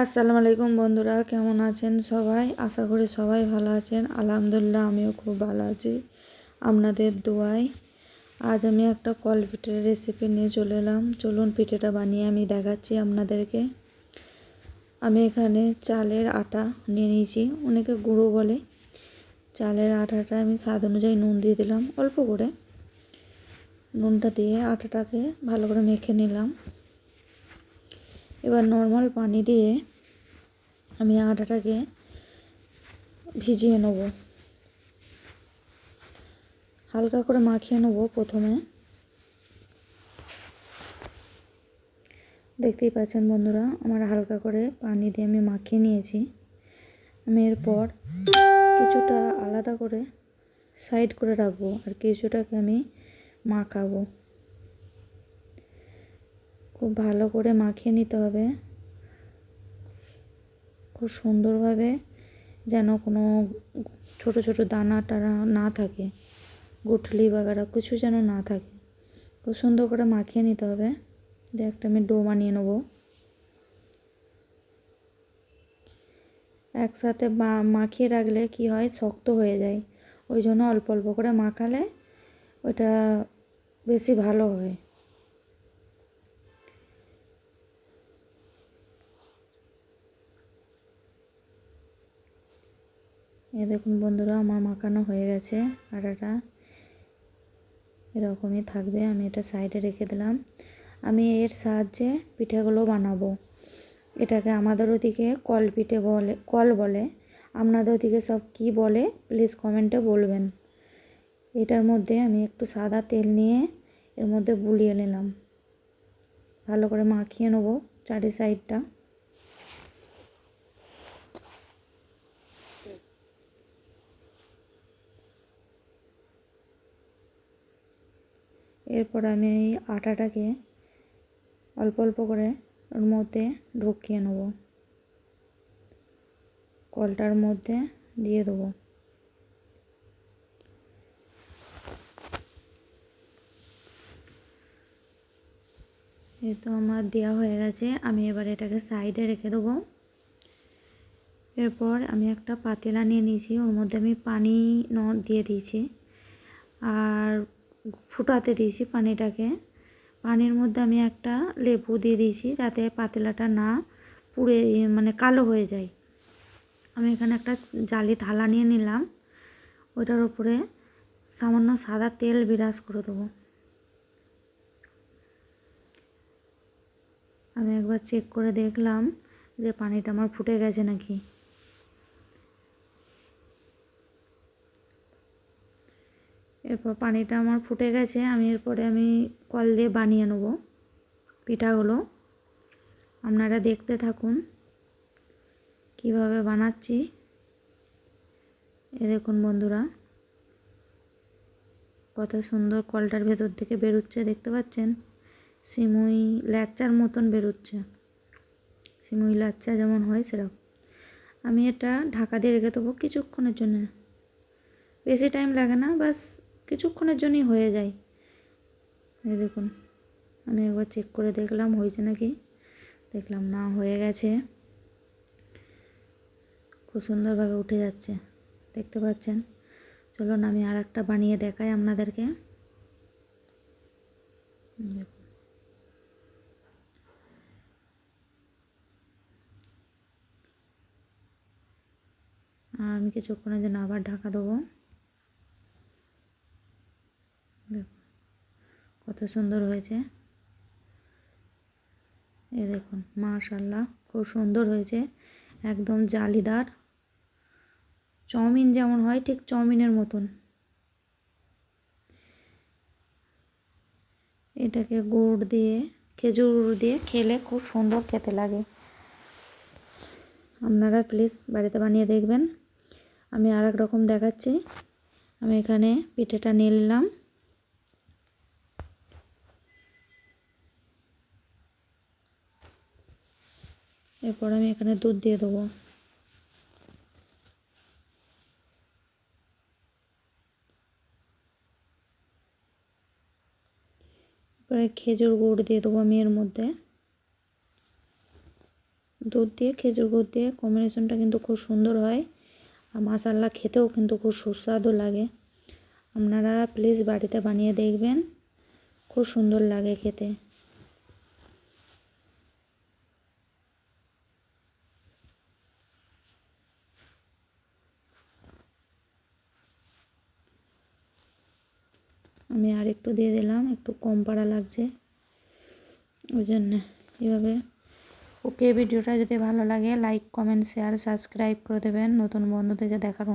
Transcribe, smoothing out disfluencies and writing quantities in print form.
আসসালামু আলাইকুম বন্ধুরা, কেমন আছেন সবাই? আশা করি সবাই ভালো আছেন। আলহামদুলিল্লাহ আমিও খুব ভালো আছি আপনাদের দোয়ায়। আজ আমি একটা কল পিঠের রেসিপি নিয়ে চলে এলাম। চলুন পিঠেটা বানিয়ে আমি দেখাচ্ছি আপনাদেরকে। আমি এখানে চালের আটা নিয়ে নিয়েছি, অনেকে গুঁড়ো বলে। চালের আটাটা আমি স্বাদ অনুযায়ী নুন দিয়ে দিলাম, অল্প করে নুনটা দিয়ে আটাটাকে ভালো করে মেখে নিলাম। এবার নর্মাল পানি দিয়ে আমি আটাটাকে ভিজিয়ে নেব, হালকা করে মাখিয়ে নেব। প্রথমে দেখতেই পাচ্ছেন বন্ধুরা, আমার হালকা করে পানি দিয়ে আমি মাখিয়ে নিয়েছি। আমি এরপর কিছুটা আলাদা করে সাইড করে রাখবো, আর কিছুটাকে আমি মাখাবো। খুব ভালো করে মাখিয়ে নিতে হবে, খুব সুন্দরভাবে, যেন কোনো ছোট ছোট দানা টানা না থাকে, গুঠলি বাগারা কিছু যেন না থাকে। খুব সুন্দর করে মাখিয়ে নিতে হবে। দিয়ে একটা আমি ডো বানিয়ে নেবো। একসাথে মাখিয়ে রাখলে কি হয়, শক্ত হয়ে যায়। ওই জন্য অল্প অল্প করে মাখালে ওটা বেশি ভালো হয়। এ দেখুন বন্ধুরা, আমার মাখানো হয়ে গেছে। আটাটা এরকমই থাকবে। আমি এটা সাইডে রেখে দিলাম। আমি এর সাহায্যে পিঠেগুলো বানাবো। এটাকে আমাদের ওদিকে কল পিঠে বলে, কল বলে। আপনাদের ওদিকে সব কি বলে প্লিজ কমেন্টে বলবেন। এটার মধ্যে আমি একটু সাদা তেল নিয়ে এর মধ্যে বুলিয়ে নিলাম, ভালো করে মাখিয়ে নেবো চারি সাইডটা। এরপর আমি এই আটাটাকে অল্প অল্প করে ওর মধ্যে ঢুকিয়ে নেব, কলটার মধ্যে দিয়ে দেবো। এই তো আমার দেওয়া হয়ে গেছে। আমি এবার এটাকে সাইডে রেখে দেবো। এরপর আমি একটা পাতিলা নিয়ে নিয়েছি, ওর মধ্যে আমি পানি দিয়ে দিয়েছি আর ফুটাতে দিয়েছি পানিটাকে। পানির মধ্যে আমি একটা লেবু দিয়ে দিয়েছি, যাতে পাতিলাটা না পুড়ে মানে কালো হয়ে যায়। আমি এখানে একটা জালি থালা নিয়ে নিলাম, ওইটার উপরে সামান্য সাদা তেল বিরাজ করে দেবো। আমি একবার চেক করে দেখলাম যে পানিটা আমার ফুটে গেছে নাকি। এরপর পানিটা আমার ফুটে গেছে। এরপরে আমি কল দিয়ে বানিয়ে নেব পিঠাগুলো। আপনারা দেখতে থাকুন কিভাবে বানাচ্ছি। এ দেখুন বন্ধুরা, কত সুন্দর কলটার ভেতর থেকে বেরোচ্ছে, দেখতে পাচ্ছেন? সিমুই ল্যাচ্চার মতন বেরোচ্ছে, সিমুই ল্যাচ্চা যেমন হয় সেরকম। আমি এটা ঢাকা দিয়ে রেখে দেবো কিছুক্ষণের জন্য। বেশি টাইম লাগে না, বাস কিছুক্ষণের জন্যই হয়ে যায়। এই দেখুন, আমি একবার চেক করে দেখলাম হয়েছে নাকি। দেখলাম না, হয়ে গেছে। খুব সুন্দরভাবে উঠে যাচ্ছে, দেখতে পাচ্ছেন? চলুন আমি আর একটা বানিয়ে দেখাই আপনাদেরকে। দেখুন, আর আমি কিছুক্ষণের জন্য আবার ঢাকা দেবো। দেখুন কত সুন্দর হয়েছে। এ দেখুন, মাশাআল্লাহ খুব সুন্দর হয়েছে, একদম জালিদার। চাউমিন যেমন হয় ঠিক চাউমিনের মতন। এটাকে গুড় দিয়ে, খেজুর দিয়ে খেলে খুব সুন্দর খেতে লাগে। আপনারা প্লিজ বাড়িতে বানিয়ে দেখবেন। আমি আর এক রকম দেখাচ্ছি। আমি এখানে পিঠেটা নিয়ে নিলাম। এরপর আমি এখানে দুধ দিয়ে দেবো। এরপরে খেজুর গুড় দিয়ে দেবো আমি এর মধ্যে। দুধ দিয়ে খেজুর গুড় দিয়ে কম্বিনেশনটা কিন্তু খুব সুন্দর হয়, আর মাশাআল্লাহ খেতেও কিন্তু খুব সুস্বাদু লাগে। আপনারা প্লিজ বাড়িতে বানিয়ে দেখবেন, খুব সুন্দর লাগে খেতে। আমি আর একটু দিয়ে দিলাম, একটু কম পাড়া লাগছে ওই জন্যে। এভাবে ওকে, ভিডিওটা যদি ভালো লাগে লাইক কমেন্ট শেয়ার সাবস্ক্রাইব করে দেবেন। নতুন বন্ধুদেরকে দেখার